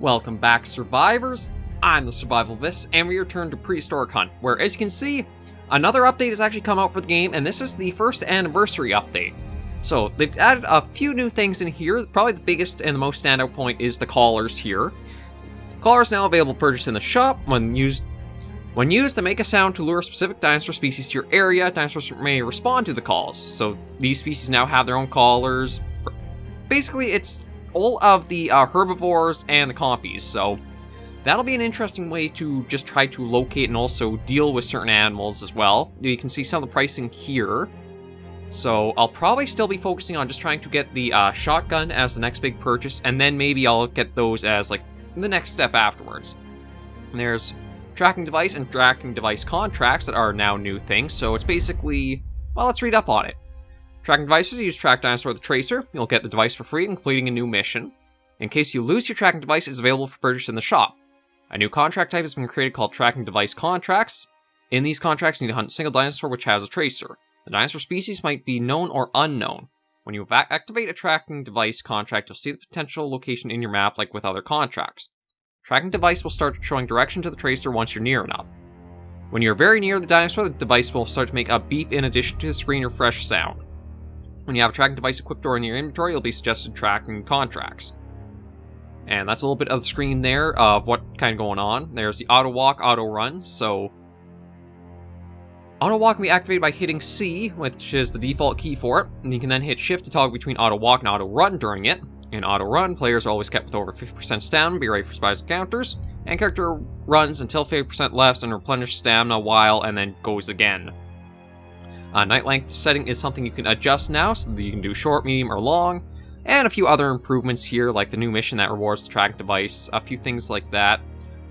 Welcome back, survivors. I'm the SurvivalVis, and we return to Prehistoric Hunt, where, as you can see, another update has actually come out for the game, and this is the first anniversary update. So, they've added a few new things in here. Probably the biggest and the most standout point is the collars here. Collars now available to purchase in the shop. When used, they make a sound to lure specific dinosaur species to your area. Dinosaurs may respond to the calls. So, these species now have their own collars. Basically, it's all of the herbivores and the compies, so that'll be an interesting way to just try to locate and also deal with certain animals as well. You can see some of the pricing here. So I'll probably still be focusing on just trying to get the shotgun as the next big purchase, and then maybe I'll get those as like the next step afterwards. And there's tracking device and tracking device contracts that are now new things, so it's basically, well, let's read up on it. Tracking devices, use track dinosaur with the tracer. You'll get the device for free, including a new mission. In case you lose your tracking device, it's available for purchase in the shop. A new contract type has been created called tracking device contracts. In these contracts, you need to hunt a single dinosaur which has a tracer. The dinosaur species might be known or unknown. When you activate a tracking device contract, you'll see the potential location in your map like with other contracts. Tracking device will start showing direction to the tracer once you're near enough. When you're very near the dinosaur, the device will start to make a beep in addition to the screen refresh sound. When you have a tracking device equipped or in your inventory, you'll be suggested tracking contracts. And that's a little bit of the screen there of what kind of going on. There's the auto walk, auto run. So auto walk can be activated by hitting C, which is the default key for it. And you can then hit shift to toggle between auto walk and auto run during it. In auto run, players are always kept with over 50% stamina, be ready for spies and counters. And character runs until 50% left and replenish stamina while and then goes again. Night length setting is something you can adjust now, so that you can do short, medium, or long, and a few other improvements here, like the new mission that rewards the tracking device, a few things like that.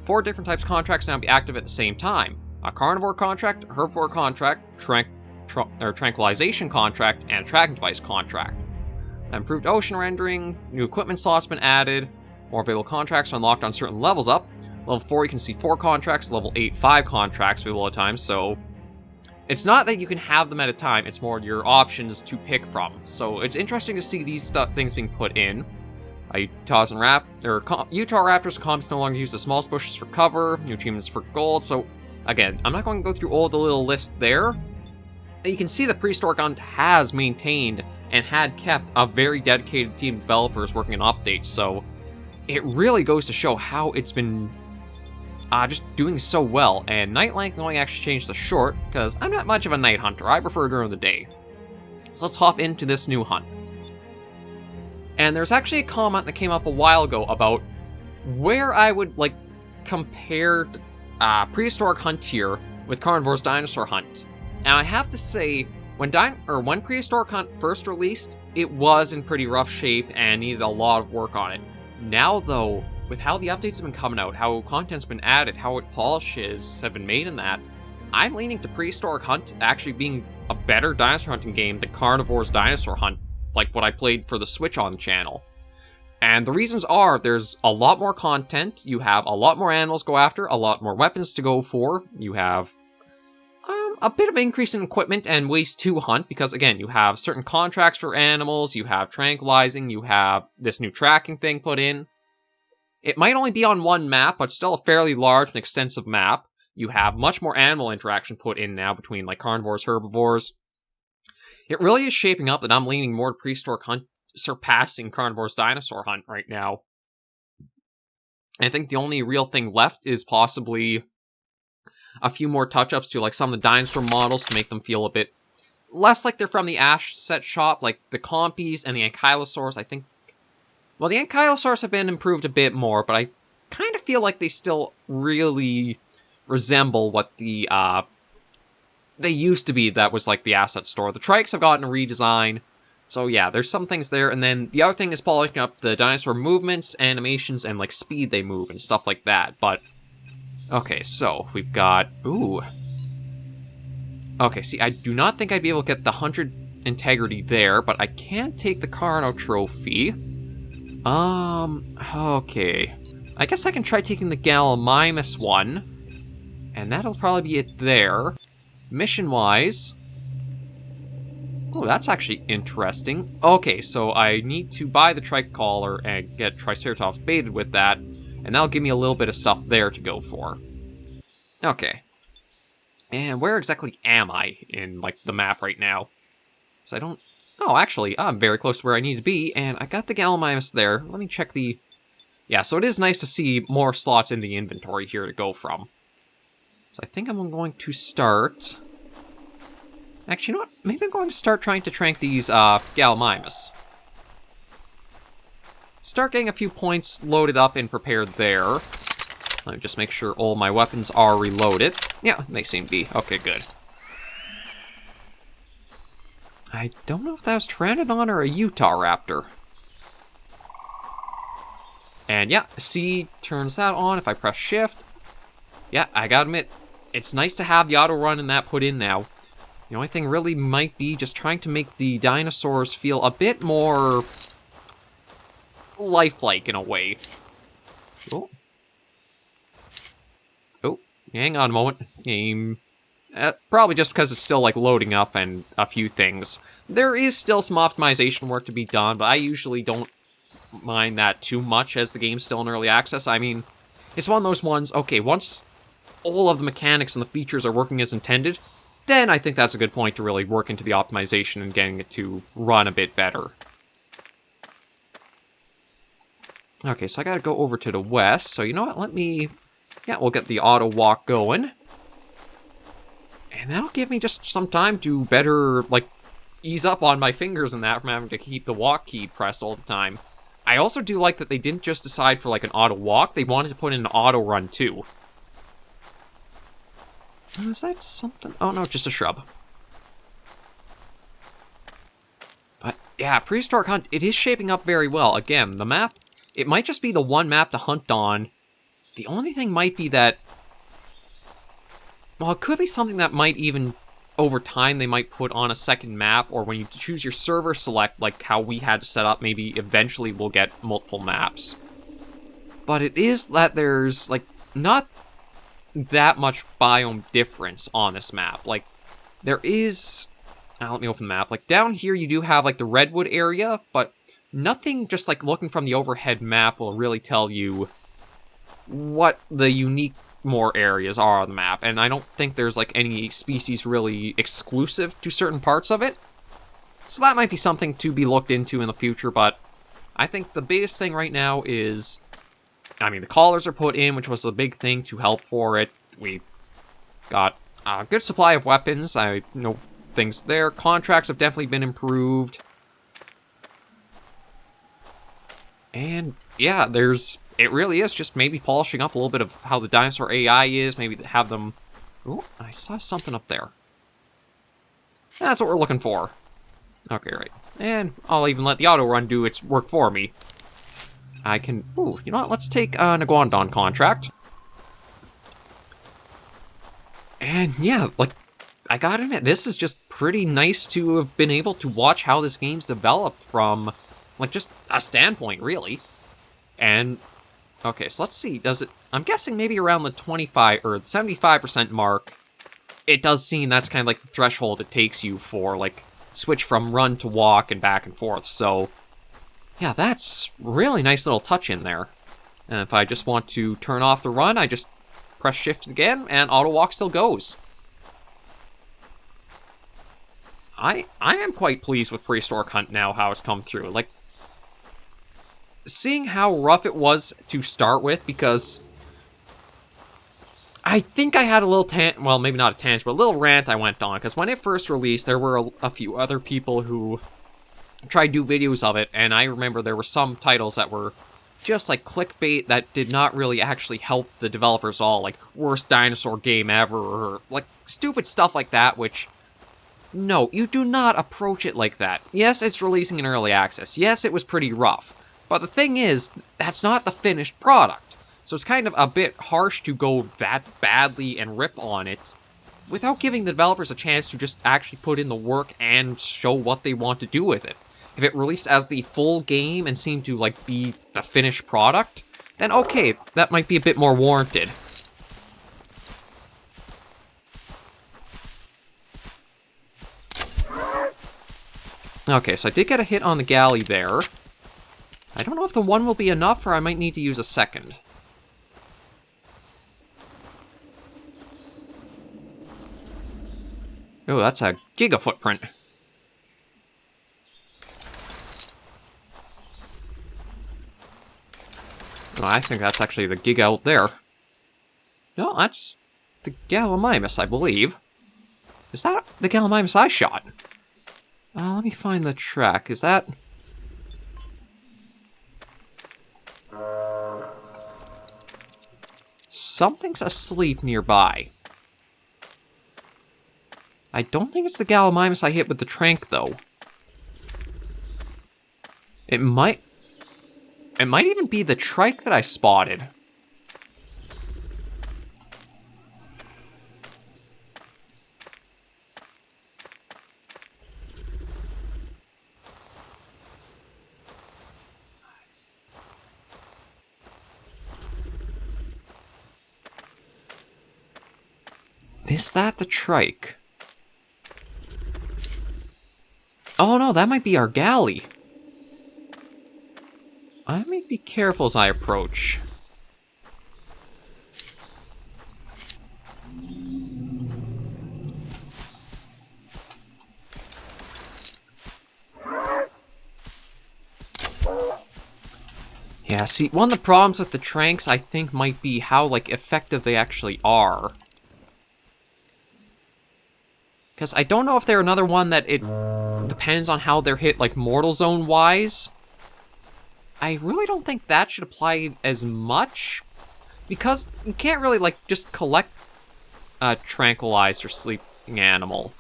4 different types of contracts now be active at the same time. A carnivore contract, a herbivore contract, tranquilization contract, and a tracking device contract. Improved ocean rendering, new equipment slots been added, more available contracts are unlocked on certain levels up. Level 4 you can see 4 contracts, level 8 5 contracts available at times, so it's not that you can have them at a time, it's more your options to pick from. So it's interesting to see these things being put in. Utah raptors and comps no longer use the smallest bushes for cover, new achievements for gold. So again, I'm not going to go through all the little list there. You can see that Prehistoric Hunt has maintained and had kept a very dedicated team of developers working on updates. So it really goes to show how it's been just doing so well, and night length only actually changed to short, because I'm not much of a night hunter, I prefer during the day. So let's hop into this new hunt. And there's actually a comment that came up a while ago about where I would, compare Prehistoric Hunt here with Carnivore's Dinosaur Hunt. And I have to say, when Prehistoric Hunt first released, it was in pretty rough shape and needed a lot of work on it. Now, though, with how the updates have been coming out, how content's been added, how polishes have been made in that, I'm leaning to Prehistoric Hunt actually being a better dinosaur hunting game than Carnivore's Dinosaur Hunt, like what I played for the Switch on the channel. And the reasons are, there's a lot more content, you have a lot more animals to go after, a lot more weapons to go for, you have a bit of increase in equipment and ways to hunt, because again, you have certain contracts for animals, you have tranquilizing, you have this new tracking thing put in. It might only be on one map, but still a fairly large and extensive map. You have much more animal interaction put in now between carnivores, herbivores. It really is shaping up that I'm leaning more to Prehistoric Hunt, surpassing Carnivore's Dinosaur Hunt right now. I think the only real thing left is possibly a few more touch-ups to some of the dinosaur models to make them feel a bit less like they're from the Asset shop, like the compies and the Ankylosaurs. I think, well, the Ankylosaurs have been improved a bit more, but I kind of feel like they still really resemble what the they used to be. That was the Asset store. The Trikes have gotten a redesign, so yeah, there's some things there. And then the other thing is polishing up the dinosaur movements, animations, and speed they move and stuff like that. But okay, so we've got okay, see, I do not think I'd be able to get the 100 integrity there, but I can take the Carno trophy. Okay. I guess I can try taking the Gallimimus one, and that'll probably be it there. Mission-wise, oh, that's actually interesting. Okay, so I need to buy the Tricolor and get Triceratops baited with that, and And that'll give me a little bit of stuff there to go for. Okay. And where exactly am I in, like, the map right now? So I don't... Oh, actually, I'm very close to where I need to be, and I got the Gallimimus there. Let me check the... Yeah, so it is nice to see more slots in the inventory here to go from. So I think I'm going to start... Actually, you know what? Maybe I'm going to start trying to trank these Gallimimus. Start getting a few points loaded up and prepared there. Let me just make sure all my weapons are reloaded. Yeah, they seem to be. Okay, good. I don't know if that was Pteranodon or a Utah Raptor. And yeah, C turns that on if I press shift. Yeah, I gotta admit, it's nice to have the auto run and that put in now. The only thing really might be just trying to make the dinosaurs feel a bit more lifelike in a way. Oh. Oh, hang on a moment. Game. Probably just because it's still like loading up and a few things. There is still some optimization work to be done, but I usually don't mind that too much as the game's still in early access. I mean, it's one of those ones, okay, once all of the mechanics and the features are working as intended, then I think that's a good point to really work into the optimization and getting it to run a bit better. Okay, so I gotta go over to the west, so you know what, let me... Yeah, we'll get the auto walk going. And that'll give me just some time to better, like, ease up on my fingers and that from having to keep the walk key pressed all the time. I also do like that they didn't just decide for, like, an auto walk, they wanted to put in an auto run, too. Is that something? Oh, no, just a shrub. But, yeah, Prehistoric Hunt, it is shaping up very well. Again, the map, it might just be the one map to hunt on. The only thing might be that... Well, it could be something that might even, over time, they might put on a second map, or when you choose your server select, like how we had to set up, maybe eventually we'll get multiple maps. But it is that there's, like, not that much biome difference on this map. Like, there is... let me open the map. Like, down here you do have, like, the redwood area, but nothing just, like, looking from the overhead map will really tell you what the unique more areas are on the map, and I don't think there's like any species really exclusive to certain parts of it. So that might be something to be looked into in the future, but I think the biggest thing right now is, I mean, the collars are put in, which was a big thing to help for it. We got a good supply of weapons. I know things there. Contracts have definitely been improved. And yeah, it really is just maybe polishing up a little bit of how the dinosaur AI is, maybe have them... Oh, I saw something up there. That's what we're looking for. Okay, right. And I'll even let the auto run do its work for me. I can... Ooh, you know what? Let's take an Iguanodon contract. And yeah, like, I gotta admit, this is just pretty nice to have been able to watch how this game's developed from, like, just a standpoint, really. And... Okay, so let's see, does it... I'm guessing maybe around the 25 or 75% mark, it does seem that's kind of like the threshold it takes you for, like, switch from run to walk and back and forth. So, yeah, that's really nice little touch in there. And if I just want to turn off the run, I just press shift again, and auto walk still goes. I am quite pleased with Prehistoric Hunt now, how it's come through. Like, seeing how rough it was to start with, because I think I had a little well, maybe not a tangent, but a little rant I went on, because when it first released, there were a few other people who tried to do videos of it, and I remember there were some titles that were just like clickbait that did not really actually help the developers at all, like worst dinosaur game ever, or like stupid stuff like that, which, no, you do not approach it like that. Yes, it's releasing in early access. Yes, it was pretty rough. But the thing is, that's not the finished product. So it's kind of a bit harsh to go that badly and rip on it without giving the developers a chance to just actually put in the work and show what they want to do with it. If it released as the full game and seemed to, like, be the finished product, then okay, that might be a bit more warranted. Okay, so I did get a hit on the galley there. I don't know if the one will be enough, or I might need to use a second. Oh, that's a giga footprint. Oh, I think that's actually the giga out there. No, that's the Gallimimus, I believe. Is that the Gallimimus I shot? Let me find the track. Is that... Something's asleep nearby. I don't think it's the Gallimimus I hit with the trank, though. It might even be the trike that I spotted. Is that the trike? Oh no, that might be our galley. I may be careful as I approach. Yeah, see, one of the problems with the tranks, I think, might be how, like, effective they actually are. Because I don't know if they're another one that it depends on how they're hit, like, Mortal Zone-wise. I really don't think that should apply as much. Because you can't really, like, just collect a tranquilized or sleeping animal.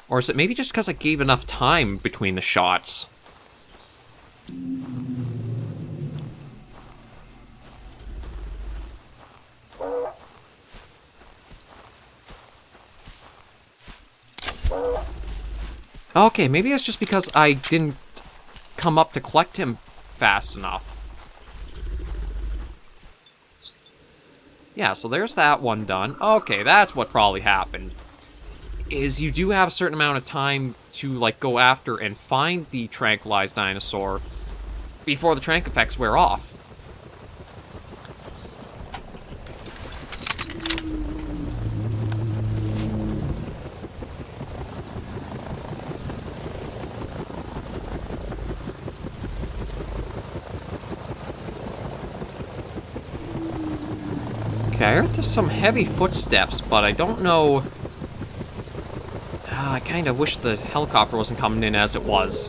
Or is it maybe just because I gave enough time between the shots? Okay, maybe it's just because I didn't come up to collect him fast enough. Yeah, so there's that one done. Okay, that's what probably happened. Is you do have a certain amount of time to, like, go after and find the tranquilized dinosaur before the trank effects wear off. Okay, I heard there's some heavy footsteps, but I don't know... I kind of wish the helicopter wasn't coming in as it was.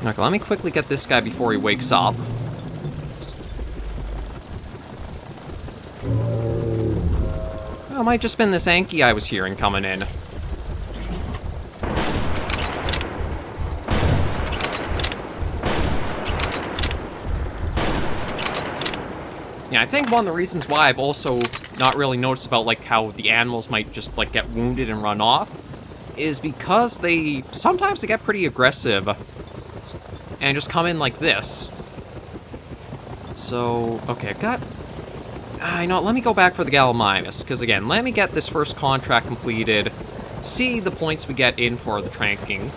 Okay, let me quickly get this guy before he wakes up. Oh, it might just been this Anki I was hearing coming in. Yeah, I think one of the reasons why I've also not really noticed about, like, how the animals might just, like, get wounded and run off is because sometimes they get pretty aggressive and just come in like this. So, okay, I've got... let me go back for the Gallimimus, because again, let me get this first contract completed, see the points we get in for the tranking,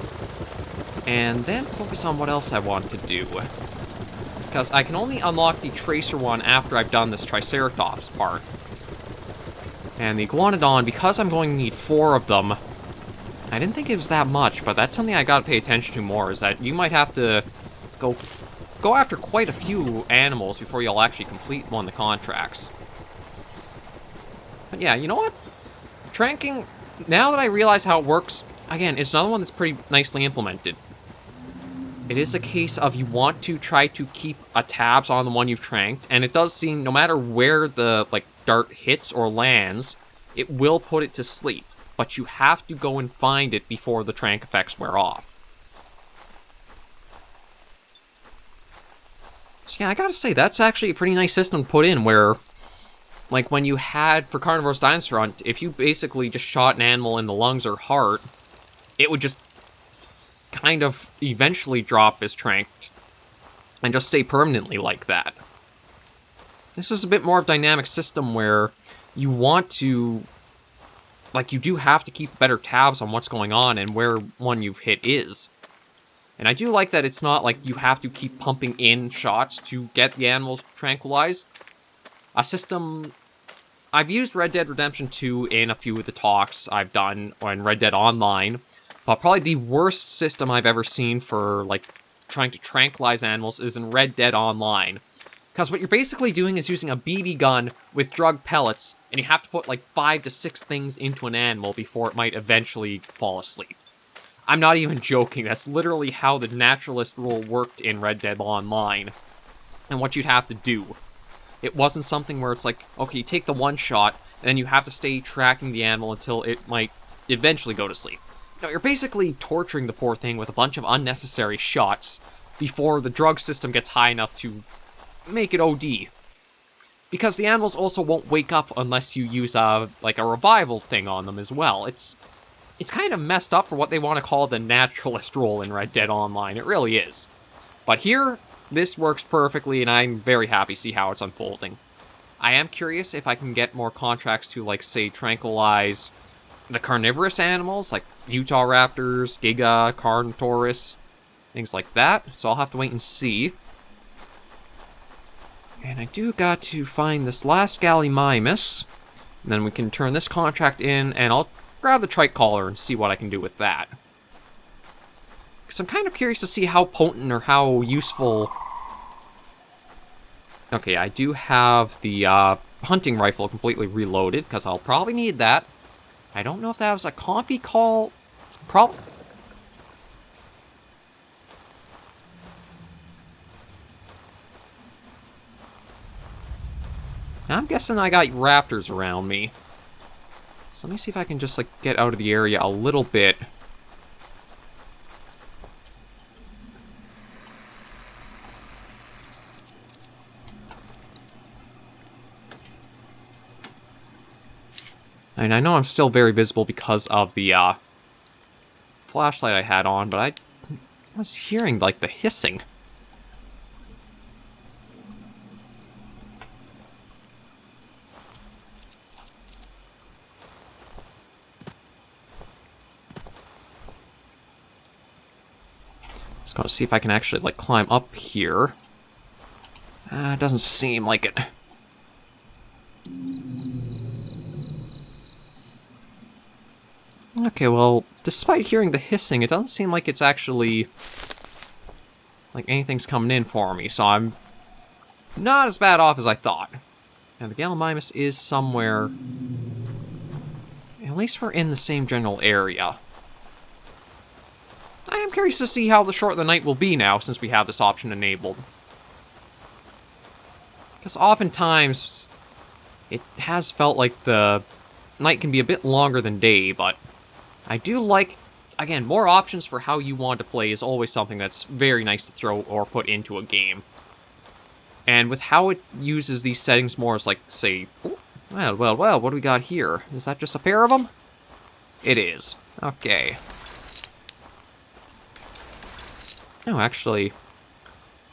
and then focus on what else I want to do. Because I can only unlock the Tracer one after I've done this Triceratops part. And the Iguanodon, because I'm going to need 4 of them, I didn't think it was that much, but that's something I gotta pay attention to more, is that you might have to go after quite a few animals before you'll actually complete one of the contracts. But yeah, you know what? Tranking, now that I realize how it works, again, it's another one that's pretty nicely implemented. It is a case of you want to try to keep a tabs on the one you've tranked, and it does seem, no matter where the, like, dart hits or lands, it will put it to sleep. But you have to go and find it before the trank effects wear off. So yeah, I gotta say, that's actually a pretty nice system to put in, where, like, when you had, for Carnivore's Dinosaur Hunt, if you basically just shot an animal in the lungs or heart, it would just kind of eventually drop as tranked, and just stay permanently like that. This is a bit more of a dynamic system where you want to, like, you do have to keep better tabs on what's going on and where one you've hit is. And I do like that it's not like you have to keep pumping in shots to get the animals tranquilized. A system... I've used Red Dead Redemption 2 in a few of the talks I've done on Red Dead Online, but probably the worst system I've ever seen for, like, trying to tranquilize animals is in Red Dead Online. Because what you're basically doing is using a BB gun with drug pellets, and you have to put like 5 to 6 things into an animal before it might eventually fall asleep. I'm not even joking, that's literally how the naturalist rule worked in Red Dead Online, and what you'd have to do. It wasn't something where it's like, okay, you take the one shot, and then you have to stay tracking the animal until it might eventually go to sleep. No, you're basically torturing the poor thing with a bunch of unnecessary shots before the drug system gets high enough to make it OD. Because the animals also won't wake up unless you use like a revival thing on them as well. It's kind of messed up for what they want to call the naturalist role in Red Dead Online. It really is. But here, this works perfectly, and I'm very happy to see how it's unfolding. I am curious if I can get more contracts to, like, say, tranquilize the carnivorous animals, like Utah raptors, Giga, Carnotaurus, things like that. So I'll have to wait and see. And I do got to find this last Gallimimus, and then we can turn this contract in, and I'll grab the trike collar and see what I can do with that. Because I'm kind of curious to see how potent or how useful... Okay, I do have the hunting rifle completely reloaded, because I'll probably need that. I don't know if that was a coffee call... I'm guessing I got raptors around me. So let me see if I can just, like, get out of the area a little bit. And I know I'm still very visible because of the flashlight I had on, but I was hearing, like, the hissing. Just gotta see if I can actually, like, climb up here. It doesn't seem like it. Okay, well, despite hearing the hissing, it doesn't seem like it's actually... like anything's coming in for me, so I'm not as bad off as I thought. Now, the Gallimimus is somewhere... At least we're in the same general area. I am curious to see how the short of the night will be now, since we have this option enabled. Because oftentimes, it has felt like the night can be a bit longer than day, but I do like, again, more options for how you want to play is always something that's very nice to throw or put into a game. And with how it uses these settings more as, like, say, well, what do we got here? Is that just a pair of them? It is. Okay. No, actually,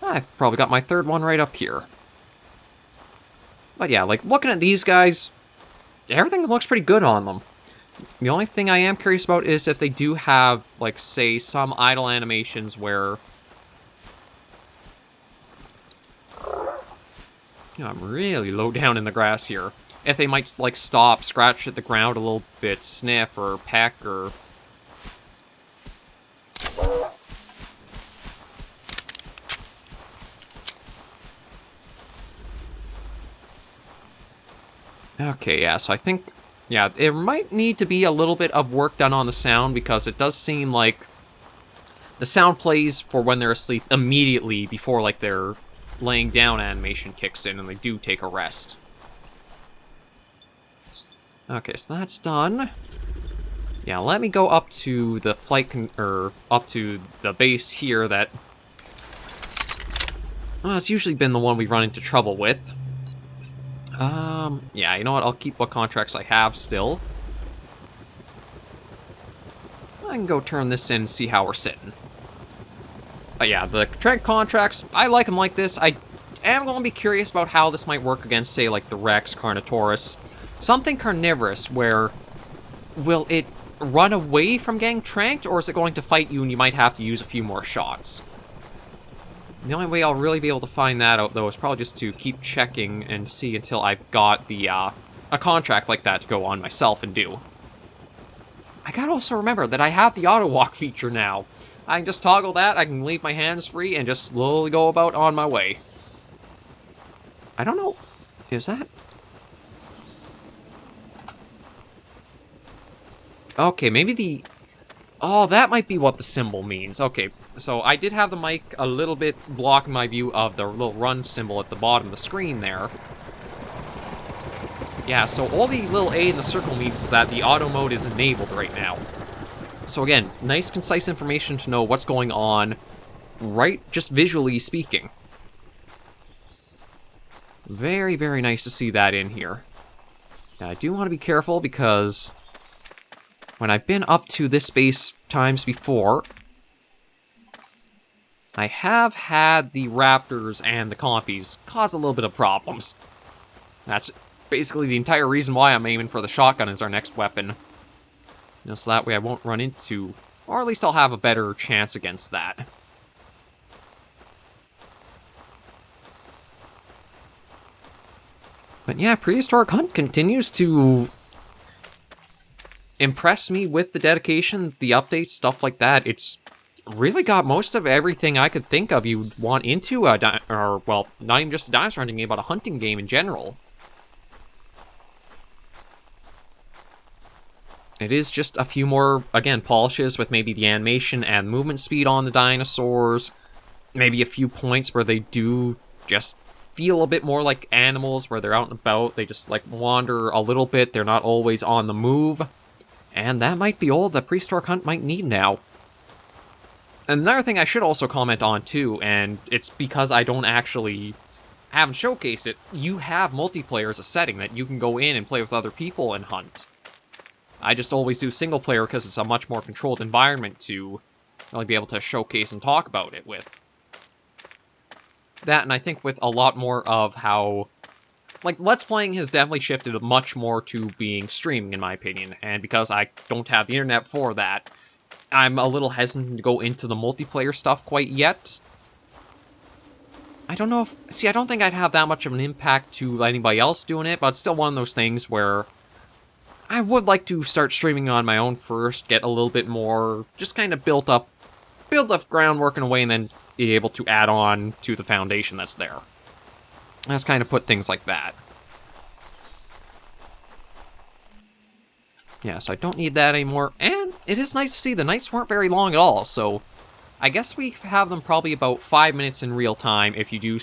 I've probably got my third one right up here. But yeah, like, looking at these guys, everything looks pretty good on them. The only thing I am curious about is if they do have, like, say, some idle animations where... You know, I'm really low down in the grass here. If they might, like, stop, scratch at the ground a little bit, sniff, or peck, or... Okay, yeah, so I think, yeah, it might need to be a little bit of work done on the sound, because it does seem like the sound plays for when they're asleep immediately before, like, their laying down animation kicks in and they do take a rest. Okay, so that's done. Yeah, let me go up to the up to the base here that... Well, it's usually been the one we run into trouble with. Yeah, you know what, I'll keep what contracts I have still. I can go turn this in and see how we're sitting. But yeah, the trade contracts, I like them like this. I am going to be curious about how this might work against, say, like the Rex, Carnotaurus. Something carnivorous where, will it run away from getting tranked, or is it going to fight you and you might have to use a few more shots? The only way I'll really be able to find that out, though, is probably just to keep checking and see until I've got the, a contract like that to go on myself and do. I gotta also remember that I have the auto walk feature now. I can just toggle that, I can leave my hands free, and just slowly go about on my way. I don't know. Is that... Okay, maybe the... Oh, that might be what the symbol means. Okay, so I did have the mic a little bit blocking my view of the little run symbol at the bottom of the screen there. Yeah, so all the little A in the circle means is that the auto mode is enabled right now. So again, nice concise information to know what's going on, right, just visually speaking. Very, very nice to see that in here. Now, I do want to be careful because when I've been up to this base times before, I have had the raptors and the compies cause a little bit of problems. That's basically the entire reason why I'm aiming for the shotgun as our next weapon. You know, so that way I won't run into, or at least I'll have a better chance against that. But yeah, Prehistoric Hunt continues to impress me with the dedication, the updates, stuff like that. It's really got most of everything I could think of you'd want into a, or, well, not even just a dinosaur hunting game, but a hunting game in general. It is just a few more, again, polishes with maybe the animation and movement speed on the dinosaurs. Maybe a few points where they do just feel a bit more like animals, where they're out and about, they just, like, wander a little bit, they're not always on the move. And that might be all that Prehistoric Hunt might need now. And another thing I should also comment on, too, and it's because I don't actually haven't showcased it, you have multiplayer as a setting that you can go in and play with other people and hunt. I just always do single player because it's a much more controlled environment to really be able to showcase and talk about it with. That, and I think with a lot more of how, like, Let's Playing has definitely shifted much more to being streaming, in my opinion, and because I don't have the internet for that, I'm a little hesitant to go into the multiplayer stuff quite yet. I don't know if, see, I don't think I'd have that much of an impact to anybody else doing it, but it's still one of those things where I would like to start streaming on my own first, get a little bit more, just kind of build up groundwork in a way, and then be able to add on to the foundation that's there. Let's kind of put things like that. Yeah, so I don't need that anymore, and it is nice to see the nights weren't very long at all, so I guess we have them probably about 5 minutes in real time if you do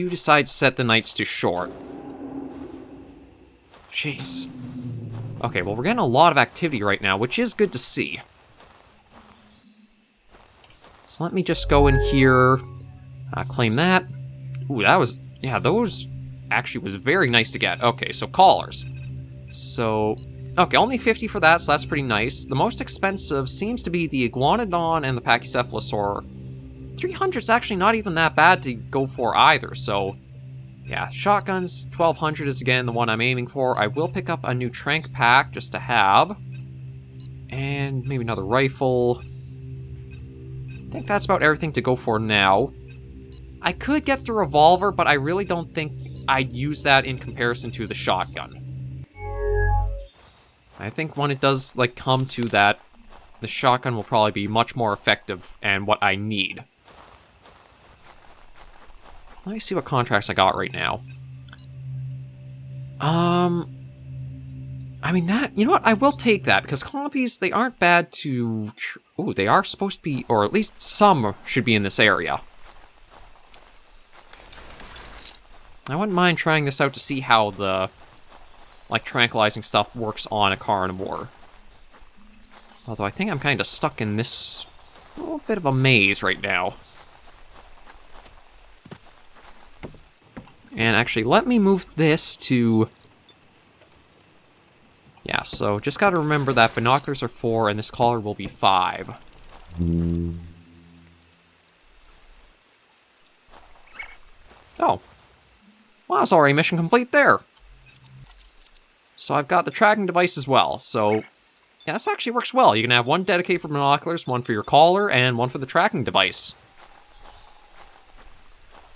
decide to set the nights to short. Jeez. Okay, well, we're getting a lot of activity right now, which is good to see. So let me just go in here, claim that. Ooh, that was, yeah, those actually was very nice to get. Okay, so collars. So, okay, only 50 for that, so that's pretty nice. The most expensive seems to be the Iguanodon and the Pachycephalosaur. 300's actually not even that bad to go for either, so yeah, shotguns, 1200 is again the one I'm aiming for. I will pick up a new trank pack just to have, and maybe another rifle. I think that's about everything to go for now. I could get the revolver, but I really don't think I'd use that in comparison to the shotgun. I think when it does, like, come to that, the shotgun will probably be much more effective and what I need. Let me see what contracts I got right now. I mean, that, you know what, I will take that, because compies, they aren't bad to... Ooh, they are supposed to be, or at least some should be in this area. I wouldn't mind trying this out to see how the, like, tranquilizing stuff works on a carnivore. Although I think I'm kind of stuck in this little bit of a maze right now. And actually, let me move this to... Yeah, so just gotta remember that binoculars are 4 and this collar will be 5. Oh. Well, Oh, it's already mission complete there. So I've got the tracking device as well, so yeah, this actually works well. You can have one dedicated for binoculars, one for your collar, and one for the tracking device.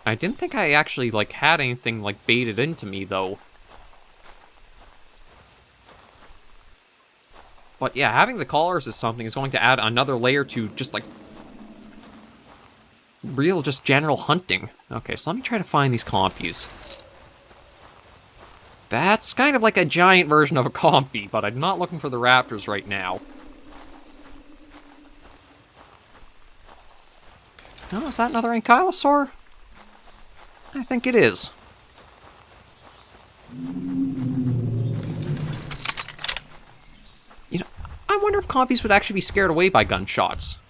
I didn't think I actually, like, had anything, like, baited into me, though. But yeah, having the collars is something is going to add another layer to just, like, real, just general hunting. Okay, so let me try to find these compies. That's kind of like a giant version of a compy, but I'm not looking for the raptors right now. Oh, is that another ankylosaur? I think it is. You know, I wonder if compies would actually be scared away by gunshots.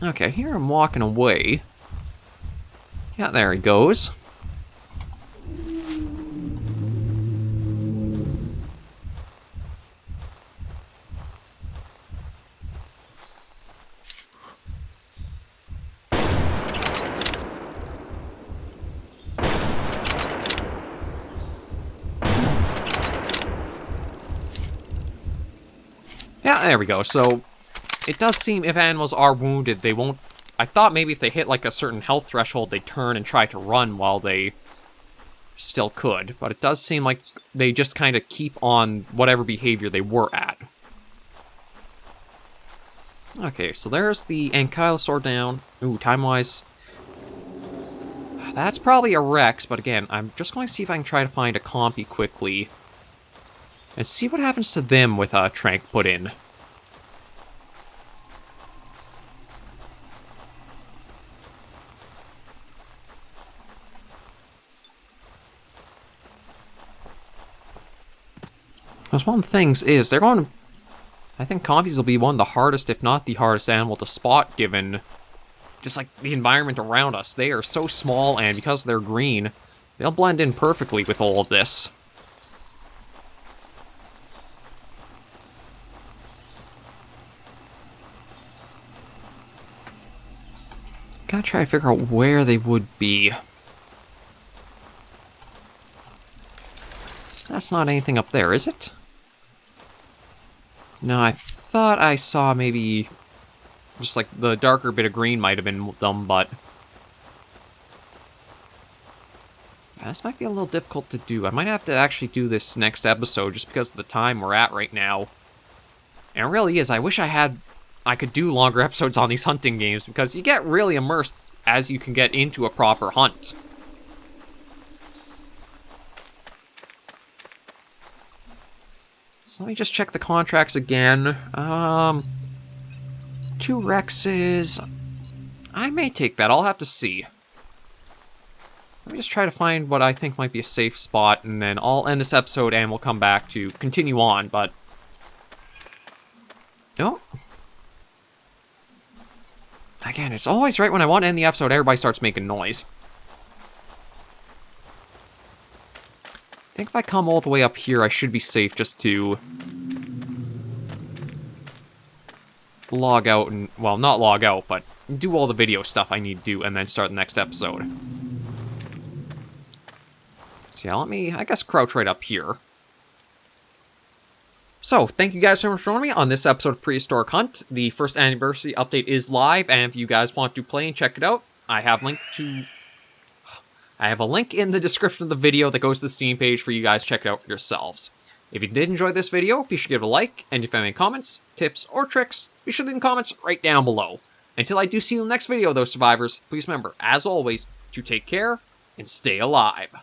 Okay, here I'm walking away. Yeah, there he goes. Yeah, there we go. So, it does seem if animals are wounded, they won't... I thought maybe if they hit, like, a certain health threshold, they'd turn and try to run while they still could. But it does seem like they just kind of keep on whatever behavior they were at. Okay, so there's the ankylosaur down. Ooh, time-wise... That's probably a Rex, but again, I'm just going to see if I can try to find a compy quickly. And see what happens to them with a trank put in. Because one of the things is, they're going to... I think compies will be one of the hardest, if not the hardest animal to spot, given just, like, the environment around us. They are so small, and because they're green, they'll blend in perfectly with all of this. Gotta try to figure out where they would be. That's not anything up there, is it? No, I thought I saw maybe just like the darker bit of green might have been them, but yeah, this might be a little difficult to do. I might have to actually do this next episode just because of the time we're at right now. And it really is. I wish I could do longer episodes on these hunting games because you get really immersed as you can get into a proper hunt. So let me just check the contracts again. 2 Rexes. I may take that. I'll have to see. Let me just try to find what I think might be a safe spot, and then I'll end this episode and we'll come back to continue on, but... Oh. Again, it's always right when I want to end the episode, everybody starts making noise. I think if I come all the way up here, I should be safe just to log out and, well, not log out, but do all the video stuff I need to do and then start the next episode. So yeah, let me, I guess, crouch right up here. So, thank you guys so much for joining me on this episode of Prehistoric Hunt. The first anniversary update is live, and if you guys want to play and check it out, I have a link in the description of the video that goes to the Steam page for you guys to check it out for yourselves. If you did enjoy this video, be sure to give it a like, and if you have any comments, tips, or tricks, be sure to leave in the comments right down below. Until I do see you in the next video, though, survivors, please remember, as always, to take care and stay alive.